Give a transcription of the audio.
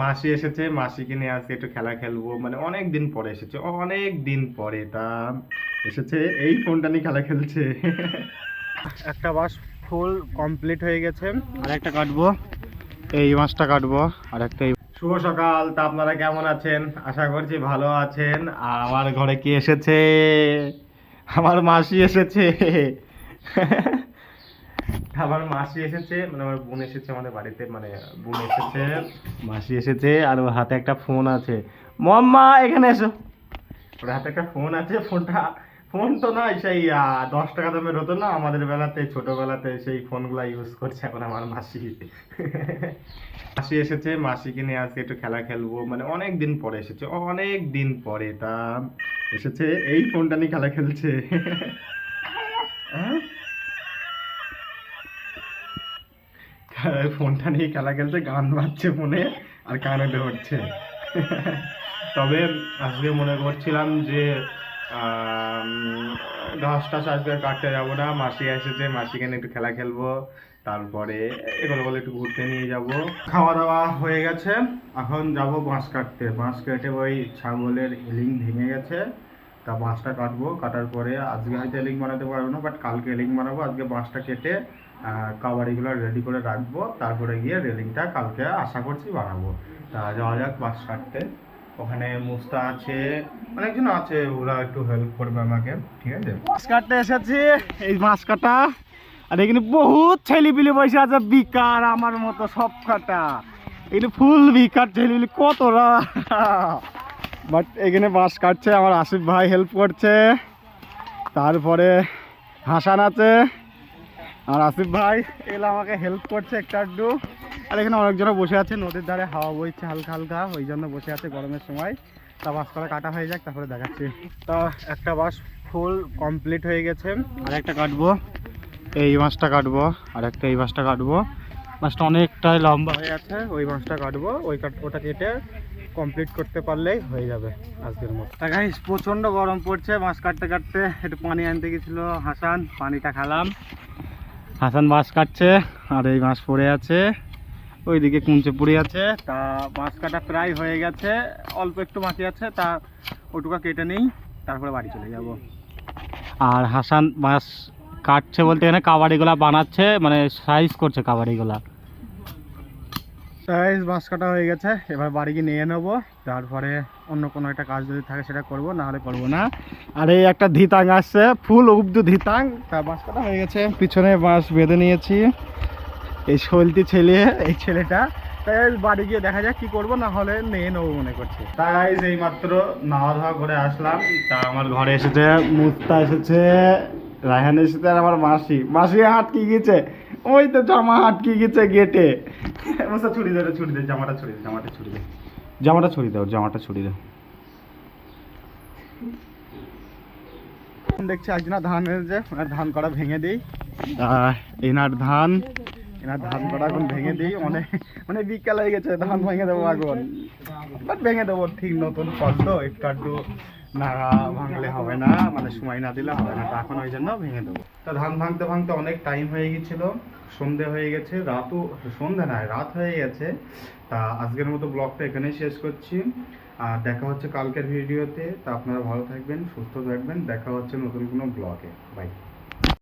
মাসি এসেছে, মাসিকে নিয়ে আজকে একটু খেলা খেলবো, মানে অনেক দিন পরে এসেছে, অনেক দিন পরে তা এসেছে, এই ফোনটা নিয়ে খেলা খেলছে। একটা বাস ফুল কমপ্লিট হয়ে গেছে, আর একটা কাটবো, এই মাছটা কাটবো, আর একটা শুভ সকাল। তা আপনারা কেমন আছেন? আশা করছি ভালো আছেন। আর আমার ঘরে কি এসেছে? আমার মাসি এসেছে। আমার মাসি এসেছে, মানে আমার বোন এসেছে আমাদের বাড়িতে, মানে বোন এসেছে, মাসি এসেছে, আর ওর হাতে একটা ফোন আছে। মাম্মা এখানে এসো। ওর হাতে একটা ফোন আছে, ফোন তো নয়, সেই 10 টাকা দামের হতো না আমাদের বেলাতে, ছোটবেলাতে, সেই ফোনগুলা ইউজ করছে এখন আমার মাসি। মাসি এসেছে, মাসিকে নিয়ে আজকে একটু খেলা খেলবো, মানে অনেক দিন পরে এসেছে, অনেক দিন পরে তা এসেছে, এই ফোনটা নিয়ে খেলা খেলছে। হ্যাঁ, ফোনটা নিয়ে খেলা খেলছে, গান বাজছে ফোনে, আর কানে ধরছে। তবে আজকে মনে করছিলাম যে ঘাস টাস আজকে কাটতে যাবো না, মাসি এসেছে, মাসিকে নিয়ে একটু খেলা খেলবো, তারপরে এগুলো বলে একটু ঘুরতে নিয়ে যাব। খাওয়া দাওয়া হয়ে গেছে, এখন যাব বাঁশ কাটতে। বাঁশ কেটে ওই ছাগলের এলিং ভেঙে গেছে, তা বাঁশটা কাটবো, কাটার পরে আজকে হয়তো এলিং বানাতে পারবো না, বাট কালকে এলিং বানাবো। আজকে বাঁশটা কেটে কাবাডিগুলো রেডি করে রাখবো, তারপরে গিয়ে রেলিংটা কালকে আশা করছি বানাবো। তা যাওয়া যাক বাঁশ কাটতে। ওখানে মুস্তা আছে, অনেকজন আছে, ওরা একটু হেল্প করবে আমাকে, ঠিক আছে। মাছ কাটতে এসেছি, এই মাছ কাটা, আর এখানে বহুত ছেলেপিলে বসে আছে বিকার আমার মতো সব কাটা, এখানে ফুল বিকার ছেলেপিলে কতরা। বাট এখানে মাছ কাটছে আমার আসিফ ভাই, হেল্প করছে, তারপরে হাসান আছে, আর আসিফ ভাই এগুলো আমাকে হেল্প করছে একটু একটু। আর এখানে অনেকজনও বসে আছে, নদীর ধারে হাওয়া বইছে হালকা হালকা, ওই জন্য বসে আছে গরমের সময়। তা বাস করা কাটা হয়ে যাক, তারপরে দেখাচ্ছি। তা একটা বাস ফুল কমপ্লিট হয়ে গেছে, আর একটা কাটবো, এই মাছটা কাটবো, আর একটা এই মাছটা কাটবো। মাছটা অনেকটাই লম্বা হয়ে আছে, ওই মাছটা কাটবো, ওটা কেটে কমপ্লিট করতে পারলেই হয়ে যাবে আজকের মতো। তা গাইস প্রচণ্ড গরম পড়ছে, মাছ কাটতে কাটতে একটু পানি আনতে গেছিলো হাসান, পানিটা খেলাম। হাসান মাছ কাটছে, আর এই মাছ পড়ে আছে, ওইদিকে কুঞ্চে পড়ে আছে। তা মাছ কাটা প্রায় হয়ে গেছে, অল্প একটু বাকি আছে, তা ওটুকা কেটে নেই, তারপরে বাড়ি চলে যাব। আর হাসান মাছ কাটছে বলতে এখানে কাবাডিগুলা বানাচ্ছে, মানে সাইজ করছে কাবাডিগুলা। সাইজ মাছ কাটা হয়ে গেছে, এবার বাড়ি গিয়ে নিয়ে নেবো, তারপরে অন্য কোনো একটা কাজ যদি থাকে সেটা করবো, না হলে করবো না। আর এই একটা ধিতাং আসছে, ফুল উবদু ধিতাং, তা মাছ কাটা হয়ে গেছে, পিছনে মাছ বেঁধে নিয়েছি। এই শৈলতি ছেলে, এই ছেলেটা, তাই বাড়ি গিয়ে দেখা যাক কি করবো, না হলে নিয়ে নেবো মনে করছি। তাই এই মাত্র নাওয়া ধাওয়া করে আসলাম, তা আমার ঘরে এসেছে মুস্তা এসেছে, রায়হান এসেছে, আর আমার মাসি আটকে গেছে, ওই তো জামা আটকে গেছে গেটে। মুস্তা ছুরি দে, জামাটা ছুরি দে, জামাটা ছুরি দে, জামাটা ছুরি দাও। দেখছি আজ না ধান হয়েছে, ধান করা ভেঙে দিই, এনার ধান করা এখন ভেঙে দিই, মানে বিকাল হয়ে গেছে, ধান ভেঙে দেবো এখন, বাট ভেঙে দেবো, ঠিক নতুন ফল তো, একটু না ভাঙলে হবে না, মানে সময় না দিলে হবে না, তা এখন ওই জন্য ভেঙে দেবো। তা ধান ভাঙতে ভাঙতে অনেক টাইম হয়ে গেছিল, সন্ধে হয়ে গেছে, সন্ধে নয়, রাত হয়ে গেছে। তা আজকের মতো ব্লগটা এখানেই শেষ করছি, আর দেখা হচ্ছে কালকের ভিডিওতে। তা আপনারা ভালো থাকবেন, সুস্থ থাকবেন, দেখা হচ্ছে নতুন কোনো ব্লগে। বাই।